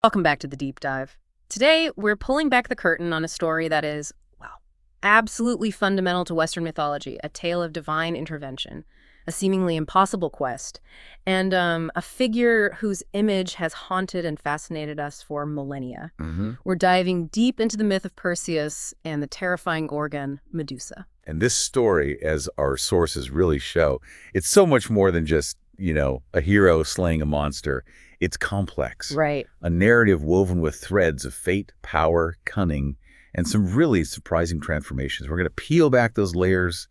Welcome back to the deep dive. Today, we're pulling back the curtain on a story that is, well, absolutely fundamental to Western mythology, a tale of divine intervention, a seemingly impossible quest, and a figure whose image has haunted and fascinated us for millennia. We're diving deep into the myth of Perseus and the terrifying Gorgon Medusa. And this story, as our sources really show, it's so much more than just, a hero slaying a monster. It's complex. Right. A narrative woven with threads of fate, power, cunning, and some really surprising transformations. We're going to peel back those layers,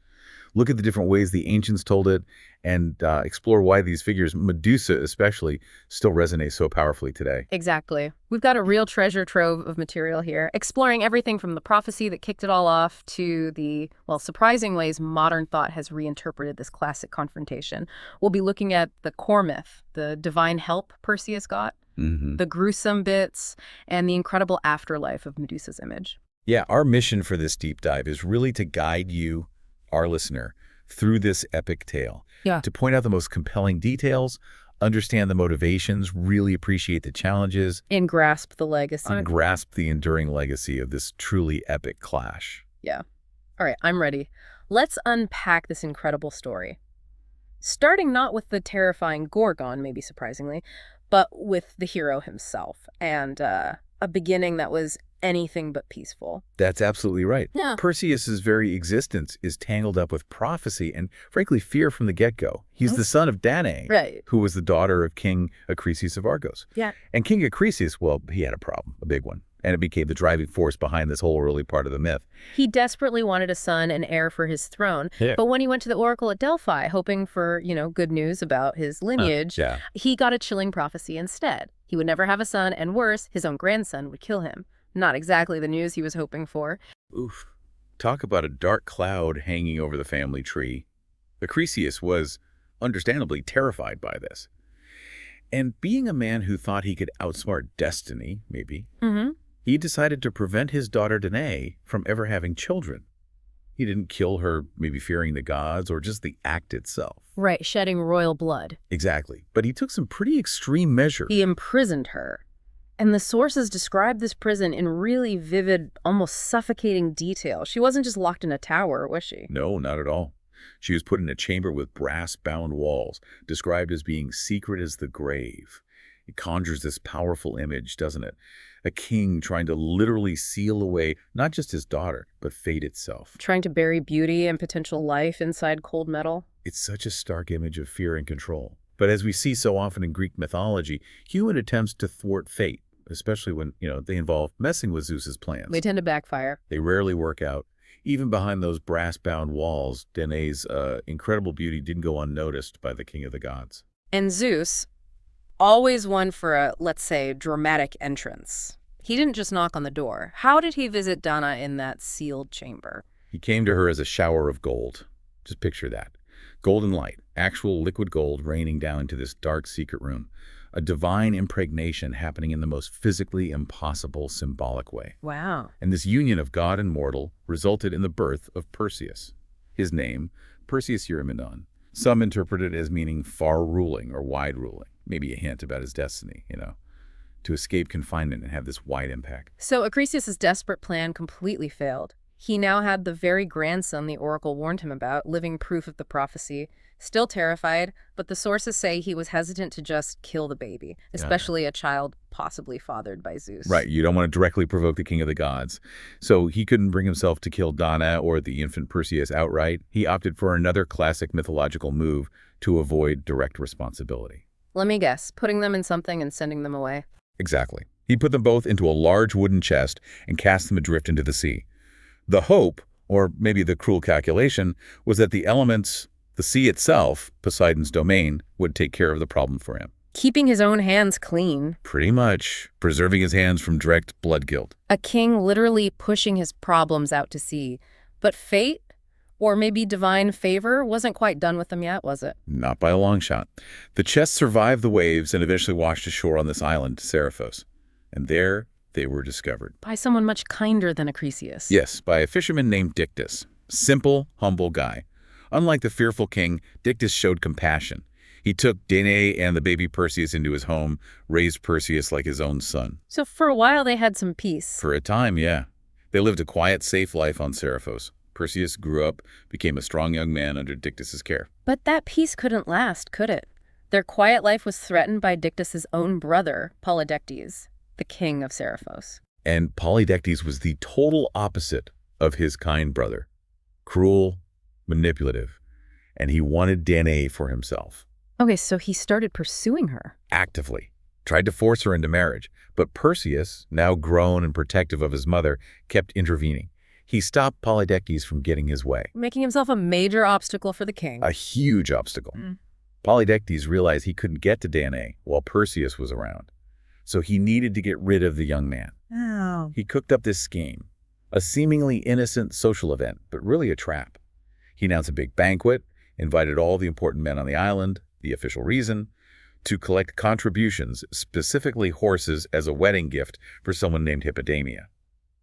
look at the different ways the ancients told it, and explore why these figures, Medusa especially, still resonate so powerfully today. Exactly. We've got a real treasure trove of material here, exploring everything from the prophecy that kicked it all off to the, surprising ways modern thought has reinterpreted this classic confrontation. We'll be looking at the core myth, the divine help Perseus got, the gruesome bits, and the incredible afterlife of Medusa's image. Yeah, our mission for this deep dive is really to guide you, our listener, through this epic tale. To point out the most compelling details, understand the motivations, really appreciate the challenges, and grasp the legacy. and grasp the enduring legacy of this truly epic clash. Yeah. All right, I'm ready. Let's unpack this incredible story. Starting not with the terrifying Gorgon, maybe surprisingly, but with the hero himself, and a beginning that was anything but peaceful. That's absolutely right. Yeah. Perseus's very existence is tangled up with prophecy and, frankly, fear from the get-go. He's the son of Danae, Right. who was the daughter of King Acrisius of Argos. Yeah. And King Acrisius, well, he had a problem, a big one, and it became the driving force behind this whole early part of the myth. He desperately wanted a son and heir for his throne, but when he went to the oracle at Delphi, hoping for, good news about his lineage, he got a chilling prophecy instead. He would never have a son, and worse, his own grandson would kill him. Not exactly the news he was hoping for. Oof. Talk about a dark cloud hanging over the family tree. Acrisius was understandably terrified by this. And being a man who thought he could outsmart destiny, maybe, he decided to prevent his daughter Danae from ever having children. He didn't kill her, maybe fearing the gods or just the act itself. Right, shedding royal blood. Exactly. But he took some pretty extreme measures. He imprisoned her. And the sources describe this prison in really vivid, almost suffocating detail. She wasn't just locked in a tower, was she? No, not at all. She was put in a chamber with brass-bound walls, described as being secret as the grave. It conjures this powerful image, doesn't it? A king trying to literally seal away not just his daughter, but fate itself. Trying to bury beauty and potential life inside cold metal. It's such a stark image of fear and control. But as we see so often in Greek mythology, human attempts to thwart fate, especially when, they involve messing with Zeus's plans. They tend to backfire. They rarely work out. Even behind those brass-bound walls, Danae's incredible beauty didn't go unnoticed by the king of the gods. And Zeus, always one for a, let's say, dramatic entrance. He didn't just knock on the door. How did he visit Danae in that sealed chamber? He came to her as a shower of gold. Just picture that. Golden light, actual liquid gold raining down into this dark secret room. A divine impregnation happening in the most physically impossible symbolic way. Wow. And this union of god and mortal resulted in the birth of Perseus. His name, Perseus Eurymedon. Some interpret it as meaning far-ruling or wide-ruling. Maybe a hint about his destiny, to escape confinement and have this wide impact. So Acrisius' desperate plan completely failed. He now had the very grandson the oracle warned him about, living proof of the prophecy. Still terrified, but the sources say he was hesitant to just kill the baby, especially a child possibly fathered by Zeus. Right, you don't want to directly provoke the king of the gods. So he couldn't bring himself to kill Danae or the infant Perseus outright. He opted for another classic mythological move to avoid direct responsibility. Let me guess, putting them in something and sending them away. Exactly. He put them both into a large wooden chest and cast them adrift into the sea. The hope, or maybe the cruel calculation, was that the elements, the sea itself, Poseidon's domain, would take care of the problem for him. Keeping his own hands clean. Pretty much. Preserving his hands from direct blood guilt. A king literally pushing his problems out to sea. But fate, or maybe divine favor, wasn't quite done with them yet, was it? Not by a long shot. The chest survived the waves and eventually washed ashore on this island, Seriphos. And there they were discovered. By someone much kinder than Acrisius. Yes, by a fisherman named Dictys. Simple, humble guy. Unlike the fearful king, Dictys showed compassion. He took Danae and the baby Perseus into his home, raised Perseus like his own son. So for a while they had some peace. For a time, yeah. They lived a quiet, safe life on Seriphos. Perseus grew up, became a strong young man under Dictys' care. But that peace couldn't last, could it? Their quiet life was threatened by Dictys' own brother, Polydectes, the king of Seriphos. And Polydectes was the total opposite of his kind brother. Cruel, manipulative, and he wanted Danae for himself. Okay, so he started pursuing her. Actively. Tried to force her into marriage, but Perseus, now grown and protective of his mother, kept intervening. He stopped Polydectes from getting his way. Making himself a major obstacle for the king. A huge obstacle. Polydectes realized he couldn't get to Danae while Perseus was around, so he needed to get rid of the young man. Oh. He cooked up this scheme, a seemingly innocent social event, but really a trap. He announced a big banquet, invited all the important men on the island, the official reason, to collect contributions, specifically horses, as a wedding gift for someone named Hippodamia.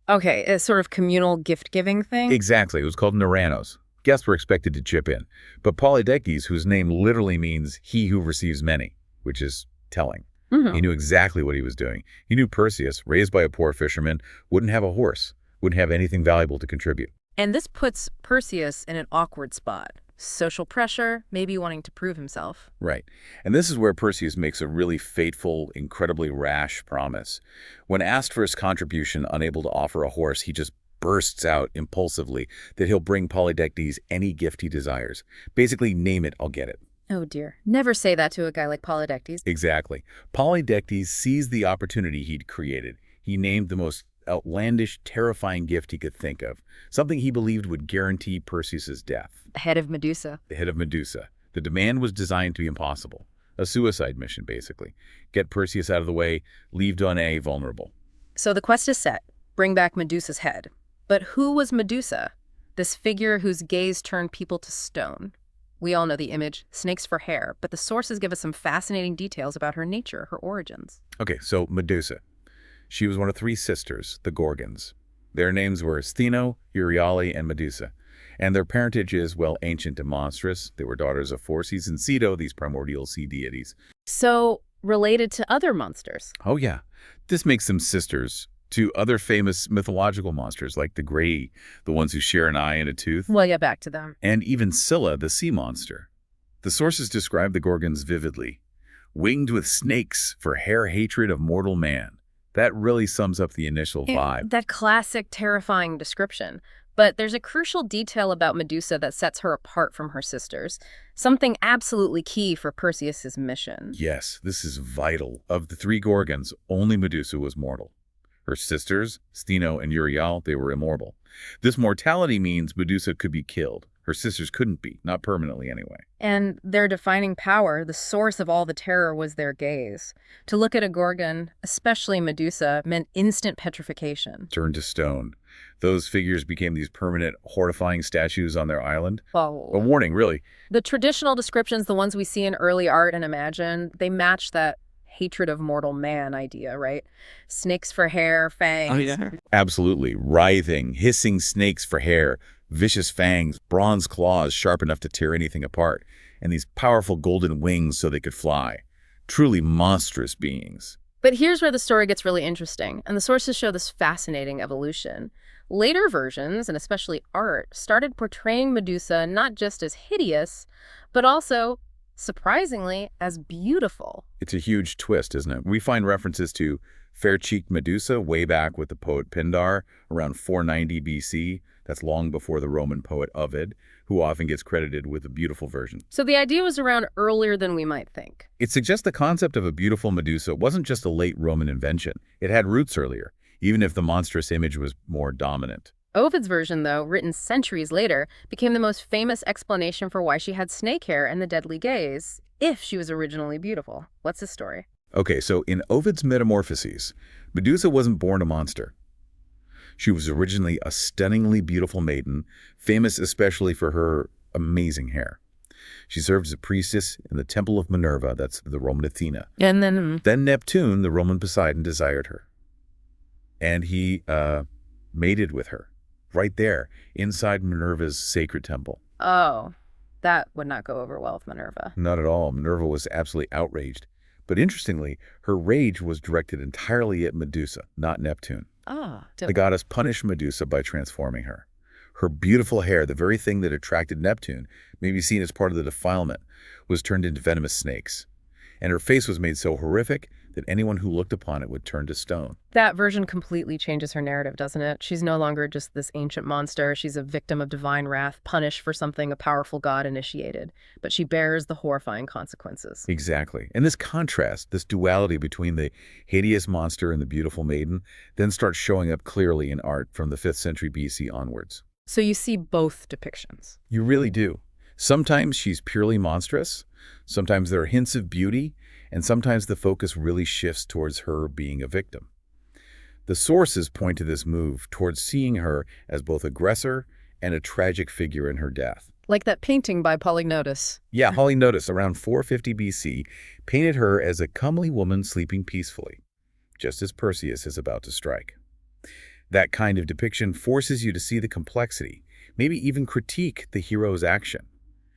Okay, a sort of communal gift-giving thing? Exactly. It was called Neranos. Guests were expected to chip in. But Polydectes, whose name literally means he who receives many, which is telling. He knew exactly what he was doing. He knew Perseus, raised by a poor fisherman, wouldn't have a horse, wouldn't have anything valuable to contribute. And this puts Perseus in an awkward spot. Social pressure, maybe wanting to prove himself. Right. And this is where Perseus makes a really fateful, incredibly rash promise. When asked for his contribution, unable to offer a horse, he just bursts out impulsively that he'll bring Polydectes any gift he desires. Basically, name it, I'll get it. Oh dear. Never say that to a guy like Polydectes. Exactly. Polydectes seized the opportunity he'd created. He named the most outlandish, terrifying gift he could think of, something he believed would guarantee Perseus's death. The head of Medusa. The head of Medusa. The demand was designed to be impossible. A suicide mission, basically. Get Perseus out of the way, leave Danae vulnerable. So the quest is set. Bring back Medusa's head. But who was Medusa? This figure whose gaze turned people to stone. We all know the image, snakes for hair, but the sources give us some fascinating details about her nature, her origins. Okay, so Medusa. She was one of 3 sisters, the Gorgons. Their names were Athena, Euryale, and Medusa. And their parentage is, well, ancient and monstrous. They were daughters of Phorcys and Ceto, these primordial sea deities. So, related to other monsters. Oh, yeah. This makes them sisters to other famous mythological monsters like the Graeae, the ones who share an eye and a tooth. Well, yeah, back to them. And even Scylla, the sea monster. The sources describe the Gorgons vividly. Winged with snakes for hair hatred of mortal man. That really sums up the initial vibe. That classic, terrifying description. But there's a crucial detail about Medusa that sets her apart from her sisters. Something absolutely key for Perseus's mission. Yes, this is vital. Of the 3 Gorgons, only Medusa was mortal. Her sisters, Stheno and Euryale, they were immortal. This mortality means Medusa could be killed. Her sisters couldn't be, not permanently anyway. And their defining power, the source of all the terror, was their gaze. To look at a Gorgon, especially Medusa, meant instant petrification. Turned to stone. Those figures became these permanent, horrifying statues on their island. Well, A warning, really. the traditional descriptions, the ones we see in early art and Imagine, they match that hatred of mortal man idea, right? Snakes for hair, fangs. Oh, yeah. Absolutely. Writhing, hissing snakes for hair, vicious fangs, bronze claws sharp enough to tear anything apart, and these powerful golden wings so they could fly. Truly monstrous beings. But here's where the story gets really interesting, and the sources show this fascinating evolution. Later versions, and especially art, started portraying Medusa not just as hideous, but also, surprisingly, as beautiful. It's a huge twist, isn't it? We find references to fair-cheeked Medusa way back with the poet Pindar around 490 BC. That's long before the Roman poet Ovid, who often gets credited with a beautiful version. So the idea was around earlier than we might think. It suggests the concept of a beautiful Medusa wasn't just a late Roman invention. It had roots earlier, even if the monstrous image was more dominant. Ovid's version, though, written centuries later, became the most famous explanation for why she had snake hair and the deadly gaze, if she was originally beautiful. What's the story? Okay, so in Ovid's Metamorphoses, Medusa wasn't born a monster. She was originally a stunningly beautiful maiden, famous especially for her amazing hair. She served as a priestess in the Temple of Minerva, that's the Roman Athena. And then... Then Neptune, the Roman Poseidon, desired her. And he mated with her, right there, inside Minerva's sacred temple. Oh, That would not go over well with Minerva. Not at all. Minerva was absolutely outraged. But interestingly, her rage was directed entirely at Medusa, not Neptune. The goddess punished Medusa by transforming her. Her beautiful hair, the very thing that attracted Neptune, maybe seen as part of the defilement, was turned into venomous snakes. And her face was made so horrific that anyone who looked upon it would turn to stone. That version completely changes her narrative, doesn't it? She's no longer just this ancient monster. She's a victim of divine wrath, punished for something a powerful god initiated. But she bears the horrifying consequences. Exactly. And this contrast, this duality between the hideous monster and the beautiful maiden, then starts showing up clearly in art from the 5th century BC onwards. So you see both depictions. You really do. Sometimes she's purely monstrous, sometimes there are hints of beauty, and sometimes the focus really shifts towards her being a victim. The sources point to this move towards seeing her as both aggressor and a tragic figure in her death. Like that painting by Polydectes. Yeah, Polydectes, around 450 BC, painted her as a comely woman sleeping peacefully, just as Perseus is about to strike. That kind of depiction forces you to see the complexity, maybe even critique the hero's action.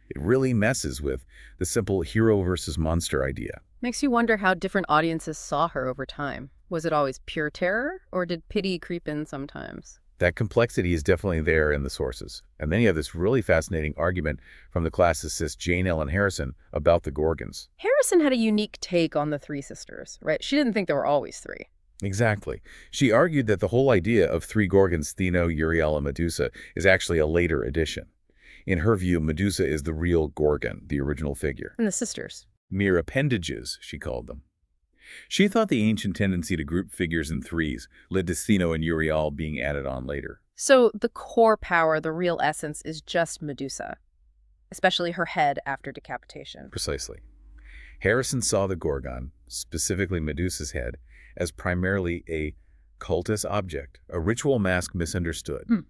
It really messes with the simple hero versus monster idea. Makes you wonder how different audiences saw her over time. Was it always pure terror, or did pity creep in sometimes? That complexity is definitely there in the sources. And then you have this really fascinating argument from the classicists Jane Ellen Harrison about the Gorgons. Harrison had a unique take on the three sisters, right? She didn't think there were always three. Exactly. She argued that the whole idea of three Gorgons, Athena, Uriel, and Medusa, is actually a later addition. In her view, Medusa is the real Gorgon, the original figure. And the sisters. Mere appendages, she called them. She thought the ancient tendency to group figures in threes led to Athena and Uriel being added on later. So the core power, the real essence, is just Medusa, especially her head after decapitation. Precisely. Harrison saw the Gorgon, specifically Medusa's head, as primarily a cultist object, a ritual mask misunderstood.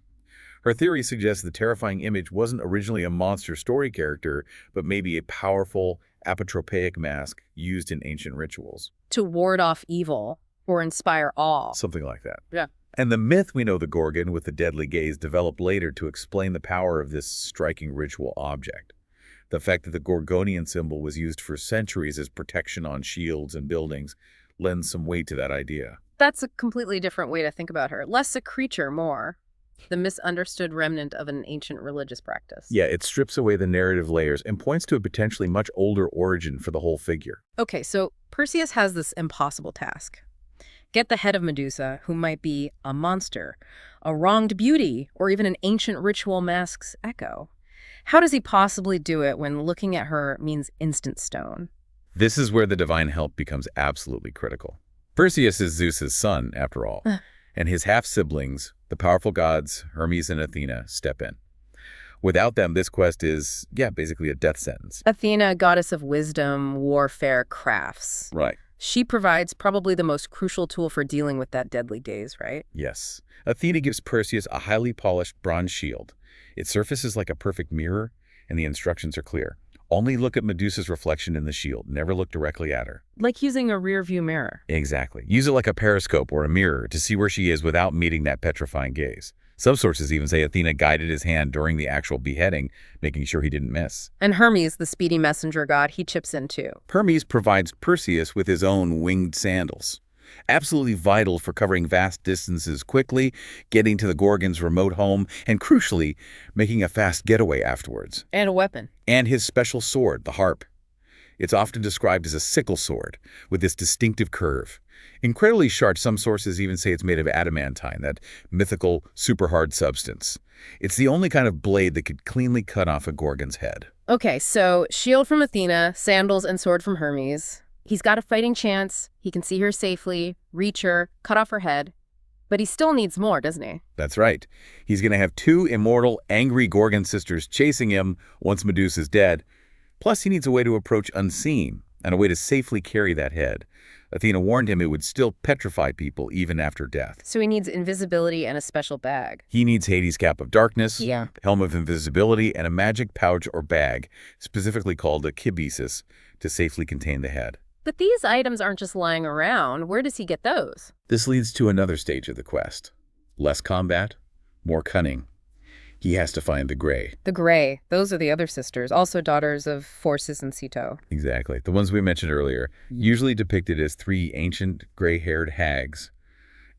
Her theory suggests the terrifying image wasn't originally a monster story character, but maybe a powerful apotropaic mask used in ancient rituals. To ward off evil or inspire awe. Something like that. Yeah. And the myth we know the Gorgon with the deadly gaze developed later to explain the power of this striking ritual object. The fact that the Gorgonian symbol was used for centuries as protection on shields and buildings lends some weight to that idea. That's a completely different way to think about her. Less a creature, more the misunderstood remnant of an ancient religious practice. Yeah, it strips away the narrative layers and points to a potentially much older origin for the whole figure. Okay, so Perseus has this impossible task. Get the head of Medusa, who might be a monster, a wronged beauty, or even an ancient ritual mask's echo. How does he possibly do it when looking at her means instant stone? This is where the divine help becomes absolutely critical. Perseus is Zeus's son, after all, and his half-siblings, the powerful gods, Hermes and Athena, step in. Without them, this quest is, basically a death sentence. Athena, goddess of wisdom, warfare, crafts. Right. She provides probably the most crucial tool for dealing with that deadly gaze, right? Yes. Athena gives Perseus a highly polished bronze shield. Its surface is like a perfect mirror, and the instructions are clear. Only look at Medusa's reflection in the shield. Never look directly at her. Like using a rear-view mirror. Exactly. Use it like a periscope or a mirror to see where she is without meeting that petrifying gaze. Some sources even say Athena guided his hand during the actual beheading, making sure he didn't miss. And Hermes, the speedy messenger god, he chips in too. Hermes provides Perseus with his own winged sandals. Absolutely vital for covering vast distances quickly, getting to the Gorgon's remote home, and crucially, making a fast getaway afterwards. And a weapon. And his special sword, the harp. It's often described as a sickle-sword, with this distinctive curve. Incredibly sharp, some sources even say it's made of adamantine, that mythical, super-hard substance. It's the only kind of blade that could cleanly cut off a Gorgon's head. Okay, so shield from Athena, sandals and sword from Hermes. He's got a fighting chance. He can see her safely, reach her, cut off her head. But he still needs more, doesn't he? That's right. He's going to have two immortal, angry Gorgon sisters chasing him once Medusa's dead. Plus, he needs a way to approach unseen and a way to safely carry that head. Athena warned him it would still petrify people even after death. So he needs invisibility and a special bag. He needs Hades' cap of darkness, Yeah. Helm of Invisibility, and a magic pouch or bag, specifically called a kibisis, to safely contain the head. But these items aren't just lying around. Where does he get those? This leads to another stage of the quest. Less combat, more cunning. He has to find the Graeae. The Graeae, those are the other sisters, also daughters of Phorcys and Ceto. Exactly. The ones we mentioned earlier, usually depicted as three ancient gray-haired hags.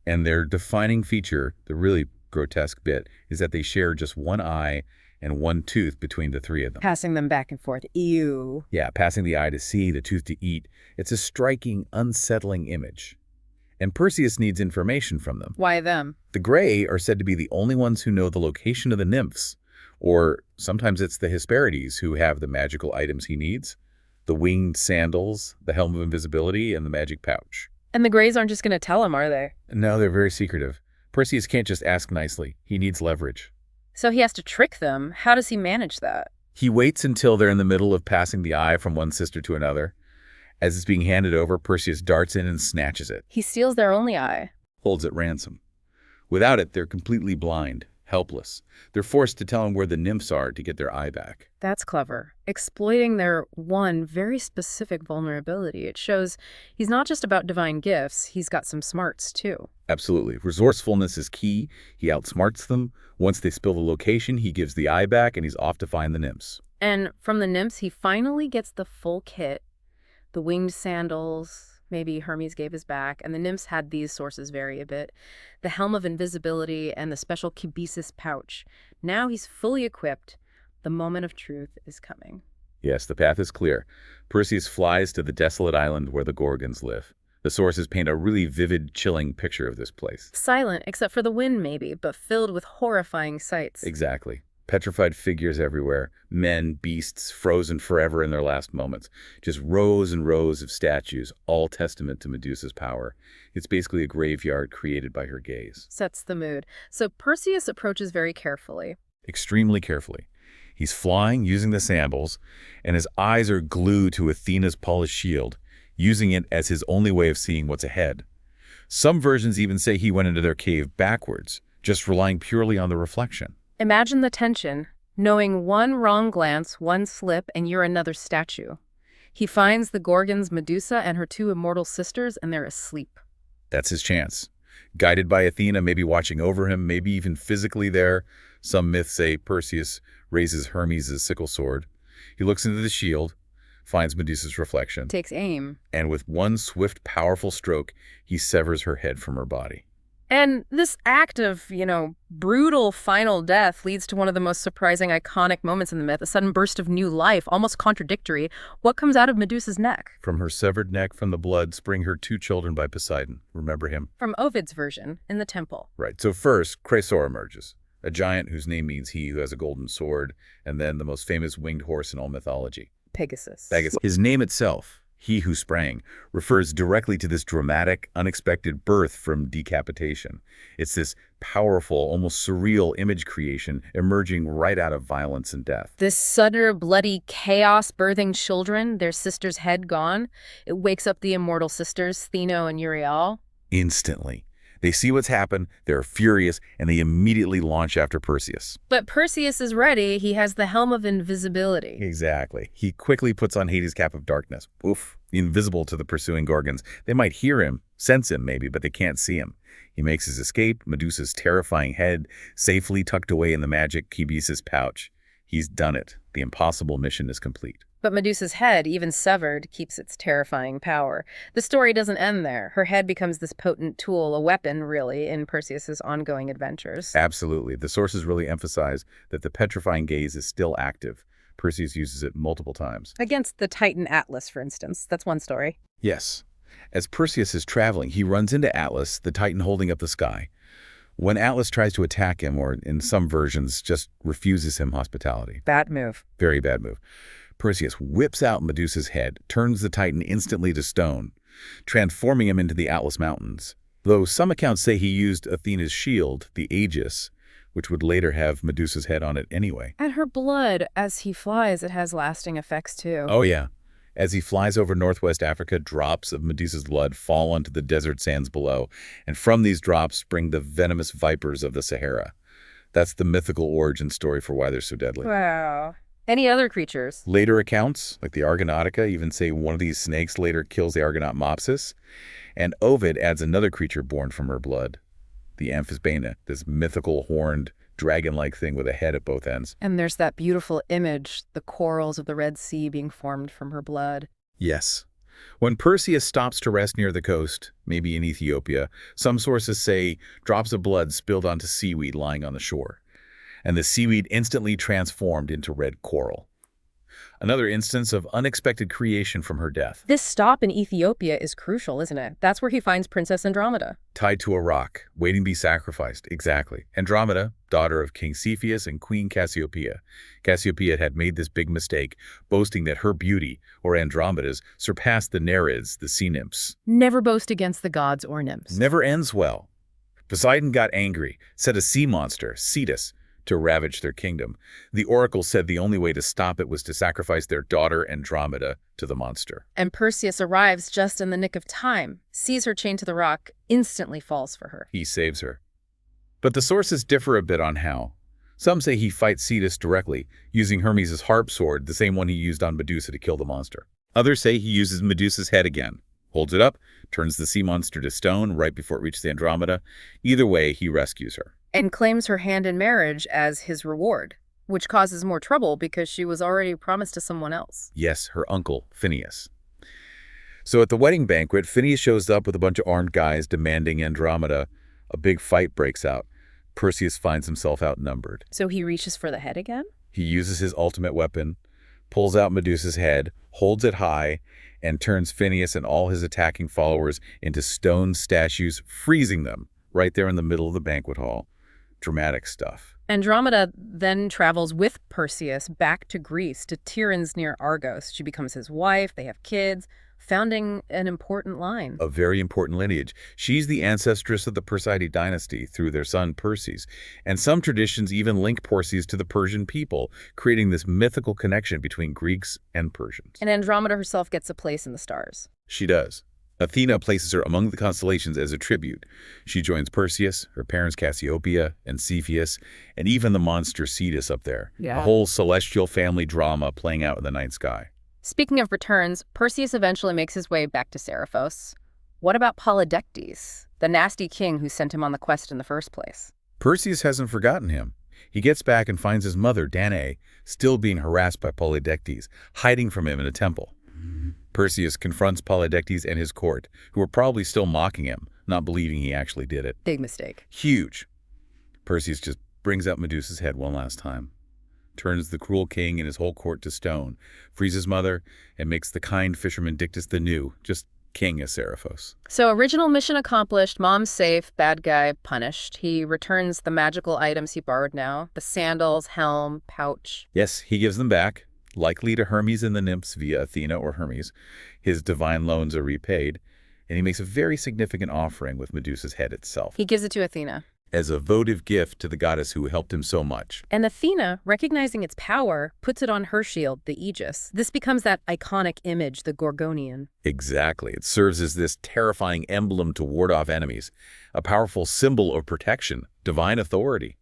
And their defining feature, the really grotesque bit, is that they share just one eye and one tooth between the three of them. Passing them back and forth. Ew. Yeah, passing the eye to see, the tooth to eat. It's a striking, unsettling image. And Perseus needs information from them. Why them? The Graeae are said to be the only ones who know the location of the nymphs, or sometimes it's the Hesperides who have the magical items he needs, the winged sandals, the Helm of Invisibility, and the magic pouch. And the Grays aren't just going to tell him, are they? No, they're very secretive. Perseus can't just ask nicely. He needs leverage. So he has to trick them. How does he manage that? He waits until they're in the middle of passing the eye from one sister to another. As it's being handed over, Perseus darts in and snatches it. He steals their only eye. Holds it ransom. Without it, they're completely blind, helpless. They're forced to tell him where the nymphs are to get their eye back. That's clever. Exploiting their one very specific vulnerability. It shows he's not just about divine gifts, he's got some smarts too. Absolutely. Resourcefulness is key. He outsmarts them. Once they spill the location, he gives the eye back and he's off to find the nymphs. And from the nymphs, he finally gets the full kit. The winged sandals, maybe Hermes gave his back, and the nymphs had these sources vary a bit. The Helm of Invisibility and the special Pegasus pouch. Now he's fully equipped. The moment of truth is coming. Yes, the path is clear. Perseus flies to the desolate island where the Gorgons live. The sources paint a really vivid, chilling picture of this place. Silent, except for the wind maybe, but filled with horrifying sights. Exactly. Petrified figures everywhere. Men, beasts, frozen forever in their last moments. Just rows and rows of statues, all testament to Medusa's power. It's basically a graveyard created by her gaze. Sets the mood. So Perseus approaches very carefully. Extremely carefully. He's flying, using the sandals, and his eyes are glued to Athena's polished shield, using it as his only way of seeing what's ahead. Some versions even say he went into their cave backwards, just relying purely on the reflection. Imagine the tension, knowing one wrong glance, one slip, and you're another statue. He finds the Gorgons Medusa and her two immortal sisters, and they're asleep. That's his chance. Guided by Athena, maybe watching over him, maybe even physically there. Some myths say Perseus raises Hermes' sickle-sword. He looks into the shield, finds Medusa's reflection. Takes aim. And with one swift, powerful stroke, he severs her head from her body. And this act of, brutal final death leads to one of the most surprising, iconic moments in the myth, a sudden burst of new life, almost contradictory. What comes out of Medusa's neck? From her severed neck, from the blood, spring her two children by Poseidon. Remember him? From Ovid's version, in the temple. Right. So first, Chrysaor emerges, a giant whose name means he who has a golden sword, and then the most famous winged horse in all mythology. Pegasus. Pegasus. His name itself, he who sprang, refers directly to this dramatic, unexpected birth from decapitation. It's this powerful, almost surreal image creation emerging right out of violence and death. This sudden, bloody chaos birthing children, their sister's head gone. It wakes up the immortal sisters, Theno and Euryale. Instantly. They see what's happened, they're furious, and they immediately launch after Perseus. But Perseus is ready. He has the Helm of Invisibility. Exactly. He quickly puts on Hades' cap of darkness. Oof. Invisible to the pursuing Gorgons. They might hear him, sense him maybe, but they can't see him. He makes his escape, Medusa's terrifying head, safely tucked away in the magic Pegasus pouch. He's done it. The impossible mission is complete. But Medusa's head, even severed, keeps its terrifying power. The story doesn't end there. Her head becomes this potent tool, a weapon, really, in Perseus's ongoing adventures. Absolutely. The sources really emphasize that the petrifying gaze is still active. Perseus uses it multiple times. Against the Titan Atlas, for instance. That's one story. Yes. As Perseus is traveling, he runs into Atlas, the Titan holding up the sky. When Atlas tries to attack him, or in some versions, just refuses him hospitality. Bad move. Very bad move. Perseus whips out Medusa's head, turns the Titan instantly to stone, transforming him into the Atlas Mountains. Though some accounts say he used Athena's shield, the Aegis, which would later have Medusa's head on it anyway. And her blood, as he flies, it has lasting effects too. Oh yeah. As he flies over northwest Africa, drops of Medusa's blood fall onto the desert sands below, and from these drops spring the venomous vipers of the Sahara. That's the mythical origin story for why they're so deadly. Wow. Any other creatures? Later accounts, like the Argonautica, even say one of these snakes later kills the Argonaut Mopsus, and Ovid adds another creature born from her blood, the Amphisbaena, this mythical horned dragon-like thing with a head at both ends. And there's that beautiful image, the corals of the Red Sea being formed from her blood. Yes. When Perseus stops to rest near the coast, maybe in Ethiopia, some sources say drops of blood spilled onto seaweed lying on the shore, and the seaweed instantly transformed into red coral. Another instance of unexpected creation from her death. This stop in Ethiopia is crucial, isn't it? That's where he finds Princess Andromeda. Tied to a rock, waiting to be sacrificed. Exactly. Andromeda, daughter of King Cepheus and Queen Cassiopeia. Cassiopeia had made this big mistake, boasting that her beauty, or Andromeda's, surpassed the Nereids, the sea nymphs. Never boast against the gods or nymphs. Never ends well. Poseidon got angry, set a sea monster, Cetus, to ravage their kingdom. The oracle said the only way to stop it was to sacrifice their daughter Andromeda to the monster. And Perseus arrives just in the nick of time, sees her chained to the rock, instantly falls for her. He saves her. But the sources differ a bit on how. Some say he fights Cetus directly, using Hermes' harp sword, the same one he used on Medusa to kill the monster. Others say he uses Medusa's head again, holds it up, turns the sea monster to stone right before it reaches Andromeda. Either way, he rescues her. And claims her hand in marriage as his reward, which causes more trouble because she was already promised to someone else. Yes, her uncle, Phineus. So at the wedding banquet, Phineus shows up with a bunch of armed guys demanding Andromeda. A big fight breaks out. Perseus finds himself outnumbered. So he reaches for the head again? He uses his ultimate weapon, pulls out Medusa's head, holds it high, and turns Phineus and all his attacking followers into stone statues, freezing them right there in the middle of the banquet hall. Dramatic stuff. Andromeda then travels with Perseus back to Greece, to Tiryns near Argos. She becomes his wife, they have kids, founding an important line. A very important lineage. She's the ancestress of the Perseid dynasty through their son Perseus, and some traditions even link Perseus to the Persian people, creating this mythical connection between Greeks and Persians. And Andromeda herself gets a place in the stars. She does. Athena places her among the constellations as a tribute. She joins Perseus, her parents Cassiopeia and Cepheus, and even the monster Cetus up there. Yeah. A whole celestial family drama playing out in the night sky. Speaking of returns, Perseus eventually makes his way back to Seriphos. What about Polydectes, the nasty king who sent him on the quest in the first place? Perseus hasn't forgotten him. He gets back and finds his mother, Danae, still being harassed by Polydectes, hiding from him in a temple. Perseus confronts Polydectes and his court, who are probably still mocking him, not believing he actually did it. Big mistake. Huge. Perseus just brings out Medusa's head one last time, turns the cruel king and his whole court to stone, frees his mother, and makes the kind fisherman Dictys the new, just king of Seriphos. So original mission accomplished, mom's safe, bad guy punished. He returns the magical items he borrowed now, the sandals, helm, pouch. Yes, he gives them back, likely to Hermes and the nymphs via Athena or Hermes. His divine loans are repaid, and he makes a very significant offering with Medusa's head itself. He gives it to Athena as a votive gift to the goddess who helped him so much. And Athena, recognizing its power, puts it on her shield, the Aegis. This becomes that iconic image, the Gorgonian. Exactly. It serves as this terrifying emblem to ward off enemies, a powerful symbol of protection, divine authority.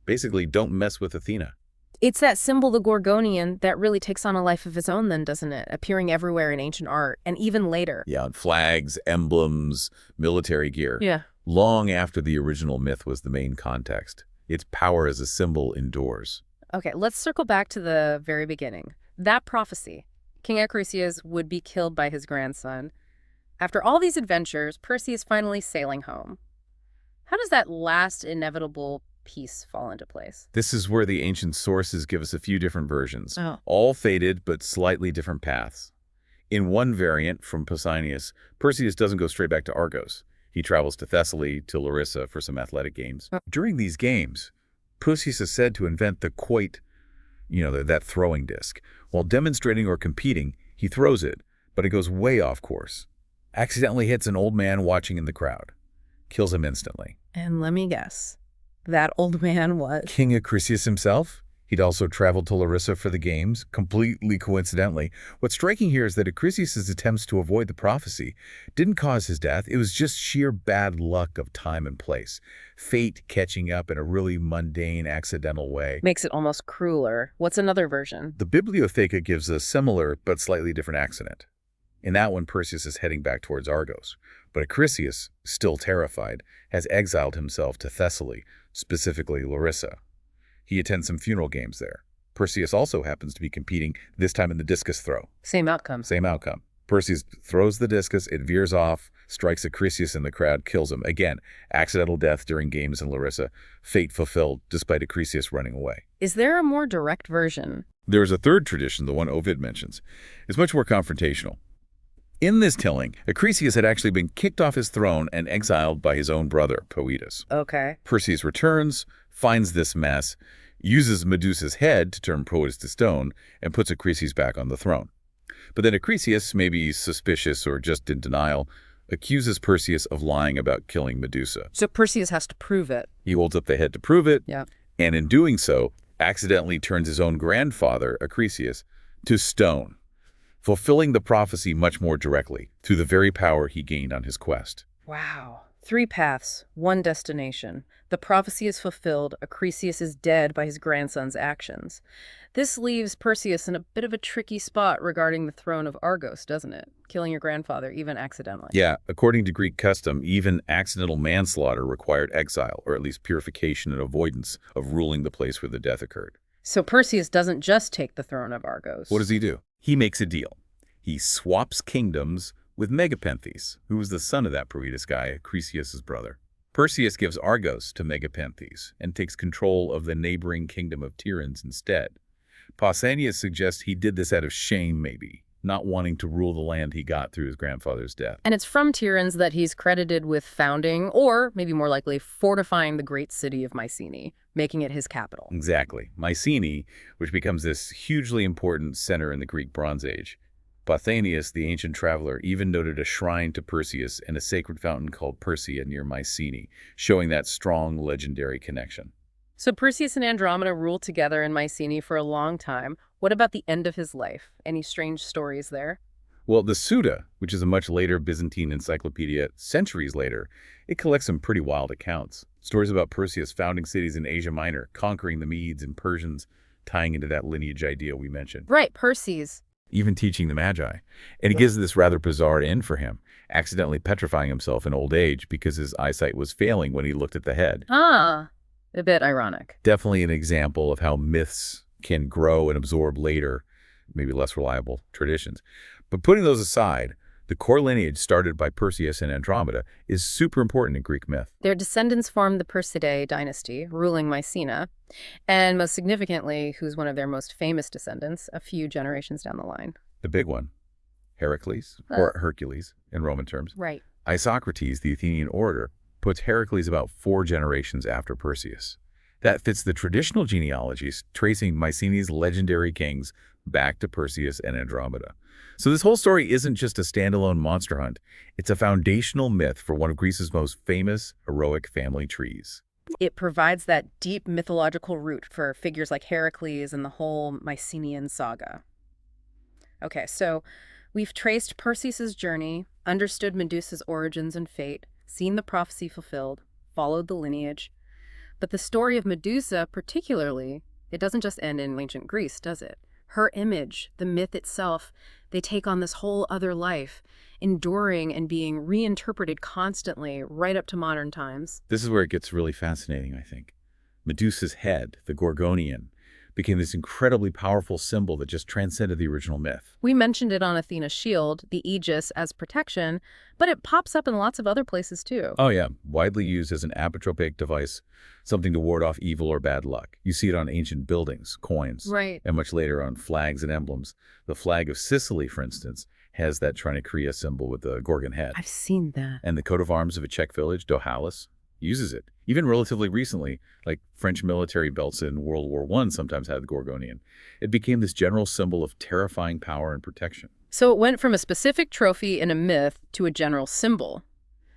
Basically, don't mess with Athena. It's that symbol, the Gorgonian, that really takes on a life of its own then, doesn't it? Appearing everywhere in ancient art, and even later. Yeah, on flags, emblems, military gear. Yeah. Long after the original myth was the main context. Its power as a symbol endures. Okay, let's circle back to the very beginning. That prophecy, King Acrisius would be killed by his grandson. After all these adventures, Percy is finally sailing home. How does that last inevitable piece fall into place? This is where the ancient sources give us a few different versions, Oh. all fated but slightly different paths. In one variant from Pausanias, Perseus doesn't go straight back to Argos. He travels to Thessaly, to Larissa for some athletic games. During these games, Perseus is said to invent the quoit, that throwing disc. While demonstrating or competing, he throws it, but it goes way off course. Accidentally hits an old man watching in the crowd. Kills him instantly. And let me guess, that old man was... King Acrisius himself? He'd also traveled to Larissa for the games, completely coincidentally. What's striking here is that Acrisius' attempts to avoid the prophecy didn't cause his death. It was just sheer bad luck of time and place. Fate catching up in a really mundane, accidental way. Makes it almost crueler. What's another version? The Bibliotheca gives a similar but slightly different accident. In that one, Perseus is heading back towards Argos, but Acrisius, still terrified, has exiled himself to Thessaly, specifically Larissa. He attends some funeral games there. Perseus also happens to be competing, this time in the discus throw. Same outcome. Same outcome. Perseus throws the discus, it veers off, strikes Acrisius in the crowd, kills him. Again, accidental death during games in Larissa, fate fulfilled despite Acrisius running away. Is there a more direct version? There is a third tradition, the one Ovid mentions. It's much more confrontational. In this telling, Acrisius had actually been kicked off his throne and exiled by his own brother, Poetus. Okay. Perseus returns, finds this mess, uses Medusa's head to turn Poetus to stone, and puts Acrisius back on the throne. But then Acrisius, maybe suspicious or just in denial, accuses Perseus of lying about killing Medusa. So Perseus has to prove it. He holds up the head to prove it, Yeah. and in doing so, accidentally turns his own grandfather, Acrisius, to stone, fulfilling the prophecy much more directly through the very power he gained on his quest. Wow. 3 paths, 1 destination. The prophecy is fulfilled. Acrisius is dead by his grandson's actions. This leaves Perseus in a bit of a tricky spot regarding the throne of Argos, doesn't it? Killing your grandfather, even accidentally. Yeah, according to Greek custom, even accidental manslaughter required exile, or at least purification and avoidance of ruling the place where the death occurred. So Perseus doesn't just take the throne of Argos. What does he do? He makes a deal. He swaps kingdoms with Megapenthes, who was the son of that Poetus guy, Acrisius' brother. Perseus gives Argos to Megapenthes and takes control of the neighboring kingdom of Tiryns instead. Pausanias suggests he did this out of shame, maybe, not wanting to rule the land he got through his grandfather's death. And it's from Tiryns that he's credited with founding, or maybe more likely, fortifying the great city of Mycenae, making it his capital. Exactly. Mycenae, which becomes this hugely important center in the Greek Bronze Age. Pausanias, the ancient traveler, even noted a shrine to Perseus and a sacred fountain called Persea near Mycenae, showing that strong legendary connection. So Perseus and Andromeda ruled together in Mycenae for a long time. What about the end of his life? Any strange stories there? Well, the Suda, which is a much later Byzantine encyclopedia, centuries later, it collects some pretty wild accounts. Stories about Perseus founding cities in Asia Minor, conquering the Medes and Persians, tying into that lineage idea we mentioned. Right, Perseus. Even teaching the Magi. And he gives this rather bizarre end for him, accidentally petrifying himself in old age because his eyesight was failing when he looked at the head. Ah, a bit ironic. Definitely an example of how myths can grow and absorb later, maybe less reliable traditions. But putting those aside, the core lineage started by Perseus and Andromeda is super important in Greek myth. Their descendants formed the Persidae dynasty, ruling Mycenae, and most significantly, who's one of their most famous descendants, a few generations down the line. The big one, Heracles, or Hercules in Roman terms. Right. Isocrates, the Athenian orator, puts Heracles about 4 generations after Perseus. That fits the traditional genealogies, tracing Mycenae's legendary kings back to Perseus and Andromeda. So this whole story isn't just a standalone monster hunt. It's a foundational myth for one of Greece's most famous heroic family trees. It provides that deep mythological root for figures like Heracles and the whole Mycenaean saga. Okay, so we've traced Perseus' journey, understood Medusa's origins and fate, seen the prophecy fulfilled, followed the lineage. But the story of Medusa particularly, it doesn't just end in ancient Greece, does it? Her image, the myth itself, they take on this whole other life, enduring and being reinterpreted constantly right up to modern times. This is where it gets really fascinating, I think. Medusa's head, the Gorgonian, became this incredibly powerful symbol that just transcended the original myth. We mentioned it on Athena's shield, the aegis, as protection, but it pops up in lots of other places too. Oh yeah, widely used as an apotropic device, something to ward off evil or bad luck. You see it on ancient buildings, coins, Right. and much later on flags and emblems. The flag of Sicily, for instance, has that Trinacria symbol with the Gorgon head. I've seen that. And the coat of arms of a Czech village, Dohalis, uses it. Even relatively recently, like French military belts in World War I sometimes had the Gorgonian. It became this general symbol of terrifying power and protection. So it went from a specific trophy in a myth to a general symbol.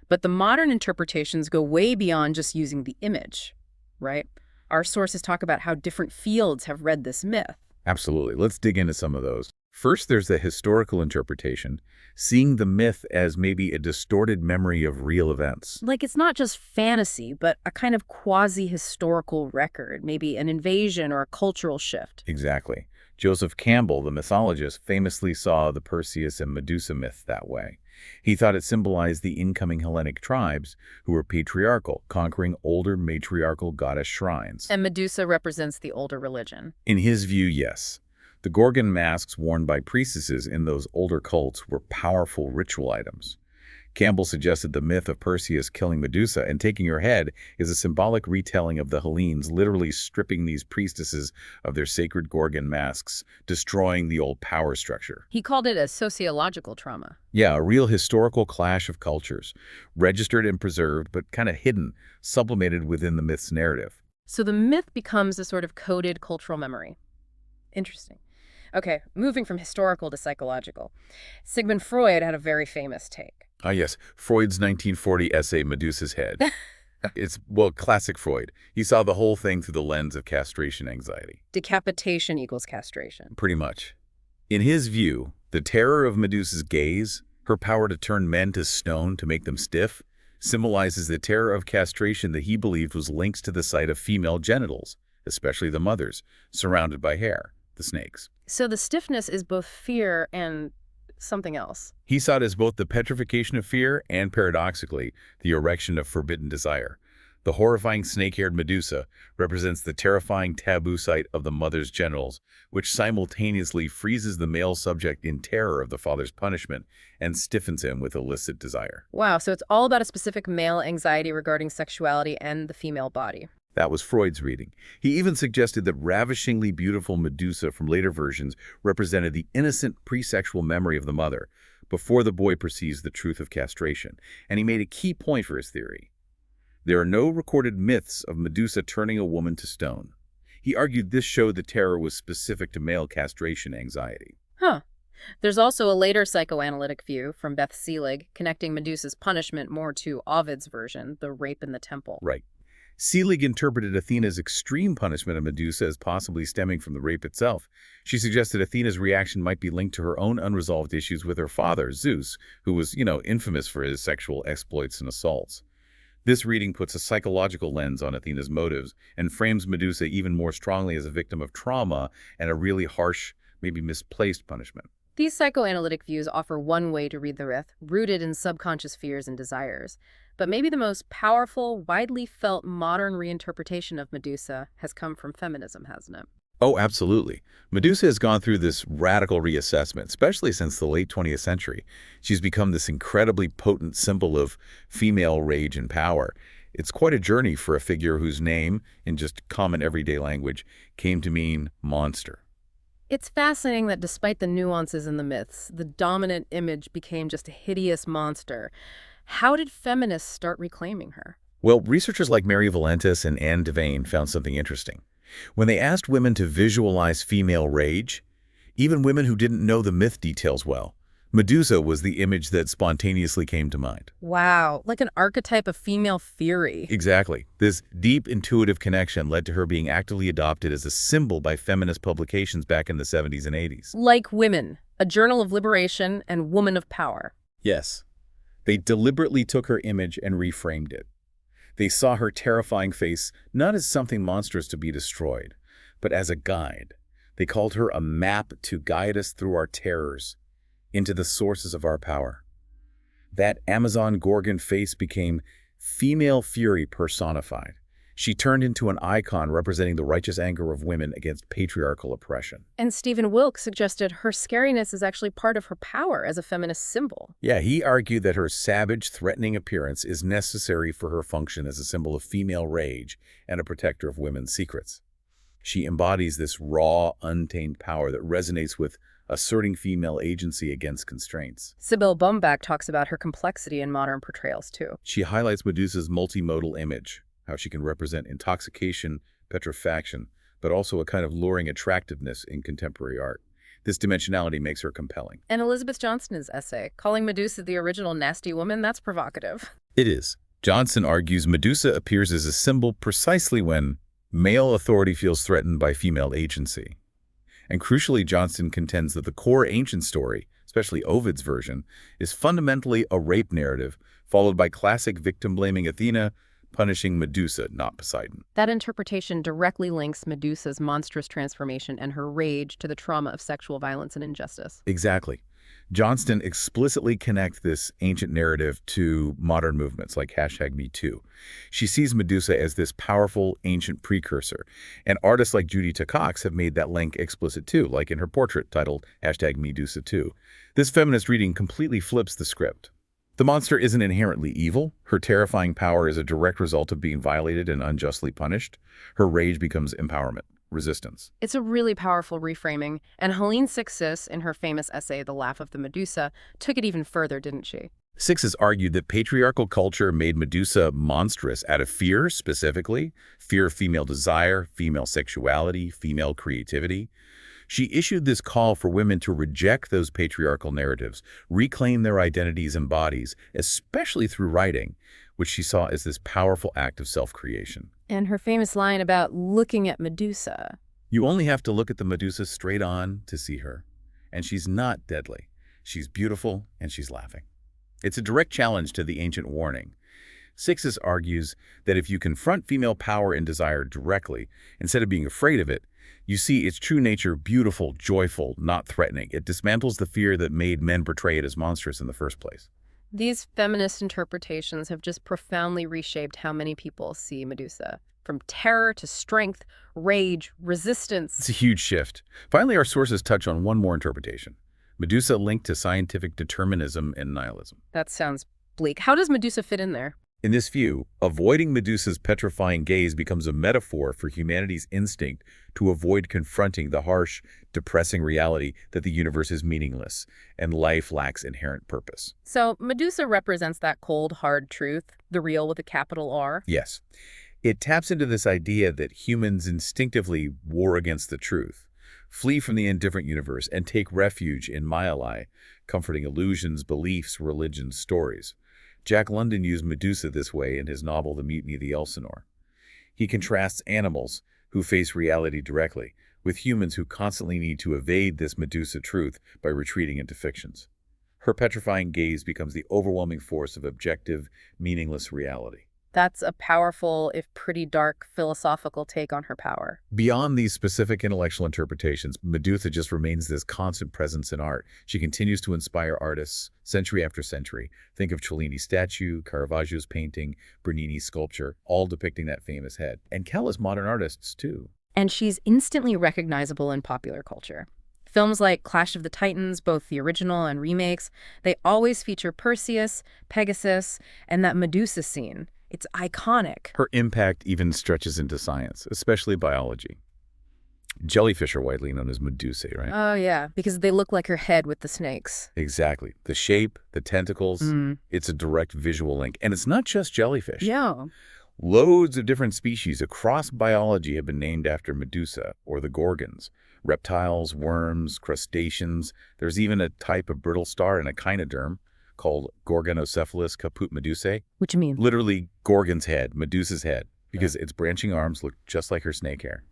But the modern interpretations go way beyond just using the image, right? Our sources talk about how different fields have read this myth. Absolutely. Let's dig into some of those. First, there's the historical interpretation, seeing the myth as maybe a distorted memory of real events. Like it's not just fantasy, but a kind of quasi-historical record, maybe an invasion or a cultural shift. Exactly. Joseph Campbell, the mythologist, famously saw the Perseus and Medusa myth that way. He thought it symbolized the incoming Hellenic tribes who were patriarchal, conquering older matriarchal goddess shrines. And Medusa represents the older religion. In his view, yes. The Gorgon masks worn by priestesses in those older cults were powerful ritual items. Campbell suggested the myth of Perseus killing Medusa and taking her head is a symbolic retelling of the Hellenes literally stripping these priestesses of their sacred Gorgon masks, destroying the old power structure. He called it a sociological trauma. Yeah, a real historical clash of cultures, registered and preserved, but kind of hidden, sublimated within the myth's narrative. So the myth becomes a sort of coded cultural memory. Interesting. Okay, moving from historical to psychological. Sigmund Freud had a very famous take. Ah, yes, Freud's 1940 essay, Medusa's Head. It's, well, classic Freud. He saw the whole thing through the lens of castration anxiety. Decapitation equals castration. Pretty much. In his view, the terror of Medusa's gaze, her power to turn men to stone to make them stiff, symbolizes the terror of castration that he believed was linked to the sight of female genitals, especially the mothers, surrounded by hair, the snakes. So the stiffness is both fear and something else. He saw it as both the petrification of fear and, paradoxically, the erection of forbidden desire. The horrifying snake-haired Medusa represents the terrifying taboo sight of the mother's genitals, which simultaneously freezes the male subject in terror of the father's punishment and stiffens him with illicit desire. Wow, so it's all about a specific male anxiety regarding sexuality and the female body. That was Freud's reading. He even suggested that ravishingly beautiful Medusa from later versions represented the innocent pre-sexual memory of the mother, before the boy perceives the truth of castration, and he made a key point for his theory. There are no recorded myths of Medusa turning a woman to stone. He argued this showed the terror was specific to male castration anxiety. Huh. There's also a later psychoanalytic view from Beth Selig connecting Medusa's punishment more to Ovid's version, the rape in the temple. Right. Selig interpreted Athena's extreme punishment of Medusa as possibly stemming from the rape itself. She suggested Athena's reaction might be linked to her own unresolved issues with her father, Zeus, who was, infamous for his sexual exploits and assaults. This reading puts a psychological lens on Athena's motives and frames Medusa even more strongly as a victim of trauma and a really harsh, maybe misplaced punishment. These psychoanalytic views offer one way to read the myth, rooted in subconscious fears and desires. But maybe the most powerful, widely felt modern reinterpretation of Medusa has come from feminism, hasn't it? Oh, absolutely. Medusa has gone through this radical reassessment, especially since the late 20th century. She's become this incredibly potent symbol of female rage and power. It's quite a journey for a figure whose name, in just common everyday language, came to mean monster. It's fascinating that despite the nuances in the myths, the dominant image became just a hideous monster. How did feminists start reclaiming her? Well, researchers like Mary Valentis and Anne Devane found something interesting. When they asked women to visualize female rage, even women who didn't know the myth details well, Medusa was the image that spontaneously came to mind. Wow, like an archetype of female fury. Exactly. This deep intuitive connection led to her being actively adopted as a symbol by feminist publications back in the 70s and 80s. Like Women, a journal of liberation and woman of power. Yes. They deliberately took her image and reframed it. They saw her terrifying face not as something monstrous to be destroyed, but as a guide. They called her a map to guide us through our terrors, into the sources of our power. That Amazon Gorgon face became female fury personified. She turned into an icon representing the righteous anger of women against patriarchal oppression. And Stephen Wilkes suggested her scariness is actually part of her power as a feminist symbol. Yeah, he argued that her savage, threatening appearance is necessary for her function as a symbol of female rage and a protector of women's secrets. She embodies this raw, untamed power that resonates with asserting female agency against constraints. Sybil Baumbach talks about her complexity in modern portrayals, too. She highlights Medusa's multimodal image, how she can represent intoxication, petrifaction, but also a kind of luring attractiveness in contemporary art. This dimensionality makes her compelling. And Elizabeth Johnston's essay, calling Medusa the original nasty woman, that's provocative. It is. Johnson argues Medusa appears as a symbol precisely when male authority feels threatened by female agency. And crucially, Johnston contends that the core ancient story, especially Ovid's version, is fundamentally a rape narrative, followed by classic victim-blaming Athena, punishing Medusa, not Poseidon. That interpretation directly links Medusa's monstrous transformation and her rage to the trauma of sexual violence and injustice. Exactly. Johnston explicitly connects this ancient narrative to modern movements like #MeToo. She sees Medusa as this powerful ancient precursor, and artists like Judy Cox have made that link explicit too, like in her portrait titled #Medusa2. This feminist reading completely flips the script. The monster isn't inherently evil. Her terrifying power is a direct result of being violated and unjustly punished. Her rage becomes empowerment, resistance. It's a really powerful reframing, and Helene Sixtus, in her famous essay, The Laugh of the Medusa, took it even further, didn't she? Sixtus argued that patriarchal culture made Medusa monstrous out of fear, specifically, fear of female desire, female sexuality, female creativity. She issued this call for women to reject those patriarchal narratives, reclaim their identities and bodies, especially through writing, which she saw as this powerful act of self-creation. And her famous line about looking at Medusa. You only have to look at the Medusa straight on to see her. And she's not deadly. She's beautiful, and she's laughing. It's a direct challenge to the ancient warning. Sixtus argues that if you confront female power and desire directly, instead of being afraid of it, you see its true nature beautiful, joyful, not threatening. It dismantles the fear that made men portray it as monstrous in the first place. These feminist interpretations have just profoundly reshaped how many people see Medusa. From terror to strength, rage, resistance. It's a huge shift. Finally, our sources touch on one more interpretation. Medusa linked to scientific determinism and nihilism. That sounds bleak. How does Medusa fit in there? In this view, avoiding Medusa's petrifying gaze becomes a metaphor for humanity's instinct to avoid confronting the harsh, depressing reality that the universe is meaningless and life lacks inherent purpose. So Medusa represents that cold, hard truth, the real with a capital R? Yes. It taps into this idea that humans instinctively war against the truth, flee from the indifferent universe, and take refuge in myali, comforting illusions, beliefs, religions, stories. Jack London used Medusa this way in his novel The Mutiny of the Elsinore. He contrasts animals who face reality directly with humans who constantly need to evade this Medusa truth by retreating into fictions. Her petrifying gaze becomes the overwhelming force of objective, meaningless reality. That's a powerful, if pretty dark, philosophical take on her power. Beyond these specific intellectual interpretations, Medusa just remains this constant presence in art. She continues to inspire artists century after century. Think of Cellini's statue, Caravaggio's painting, Bernini's sculpture, all depicting that famous head. And countless modern artists, too. And she's instantly recognizable in popular culture. Films like Clash of the Titans, both the original and remakes, they always feature Perseus, Pegasus, and that Medusa scene. It's iconic. Her impact even stretches into science, especially biology. Jellyfish are widely known as medusae, right? Oh, yeah, because they look like her head with the snakes. Exactly. The shape, the tentacles, it's a direct visual link. And it's not just jellyfish. Yeah. Loads of different species across biology have been named after Medusa, or the Gorgons. Reptiles, worms, crustaceans. There's even a type of brittle star and echinoderm called Gorgonocephalus caput medusae. What you mean? Literally, Gorgon's head, Medusa's head, because its branching arms look just like her snake hair.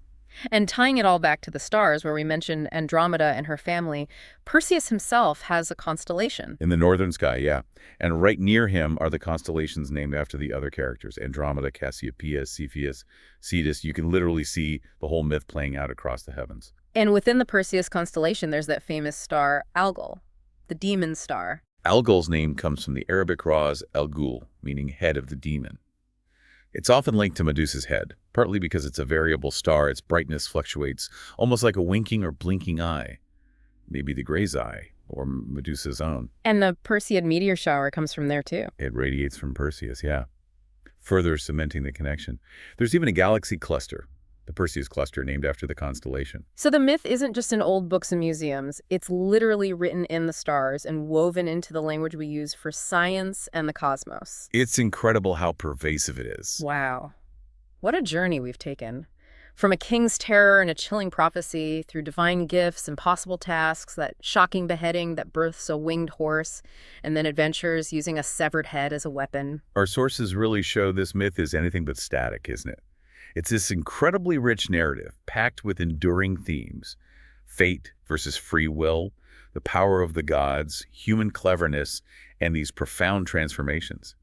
And tying it all back to the stars, where we mentioned Andromeda and her family, Perseus himself has a constellation. In the northern sky, yeah. And right near him are the constellations named after the other characters, Andromeda, Cassiopeia, Cepheus, Cetus. You can literally see the whole myth playing out across the heavens. And within the Perseus constellation, there's that famous star, Algol, the demon star. Algol's name comes from the Arabic ras al-Ghul, meaning head of the demon. It's often linked to Medusa's head, partly because it's a variable star. Its brightness fluctuates, almost like a winking or blinking eye. Maybe the Graeae, or Medusa's own. And the Perseid meteor shower comes from there, too. It radiates from Perseus, yeah. Further cementing the connection. There's even a galaxy cluster, the Perseus cluster, named after the constellation. So the myth isn't just in old books and museums. It's literally written in the stars and woven into the language we use for science and the cosmos. It's incredible how pervasive it is. Wow. What a journey we've taken. From a king's terror and a chilling prophecy, through divine gifts, impossible tasks, that shocking beheading that births a winged horse, and then adventures using a severed head as a weapon. Our sources really show this myth is anything but static, isn't it? It's this incredibly rich narrative, packed with enduring themes. Fate versus free will, the power of the gods, human cleverness, and these profound transformations.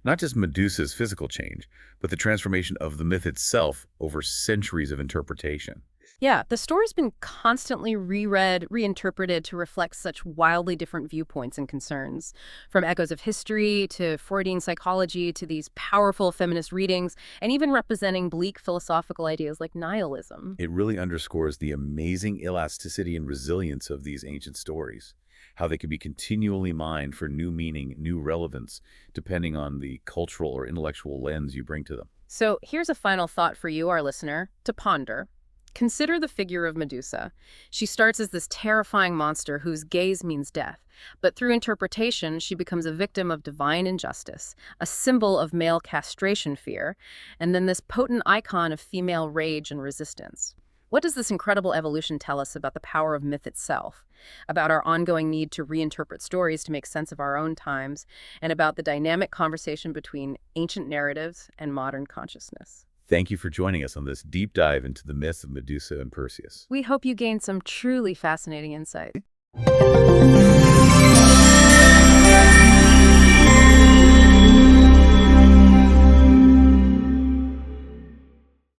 Not just Medusa's physical change, but the transformation of the myth itself over centuries of interpretation. Yeah, the story's been constantly reread, reinterpreted to reflect such wildly different viewpoints and concerns. From echoes of history to Freudian psychology to these powerful feminist readings, and even representing bleak philosophical ideas like nihilism. It really underscores the amazing elasticity and resilience of these ancient stories, how they can be continually mined for new meaning, new relevance, depending on the cultural or intellectual lens you bring to them. So here's a final thought for you, our listener, to ponder. Consider the figure of Medusa. She starts as this terrifying monster whose gaze means death, but through interpretation, she becomes a victim of divine injustice, a symbol of male castration fear, and then this potent icon of female rage and resistance. What does this incredible evolution tell us about the power of myth itself, about our ongoing need to reinterpret stories to make sense of our own times, and about the dynamic conversation between ancient narratives and modern consciousness? Thank you for joining us on this deep dive into the myths of Medusa and Perseus. We hope you gained some truly fascinating insight.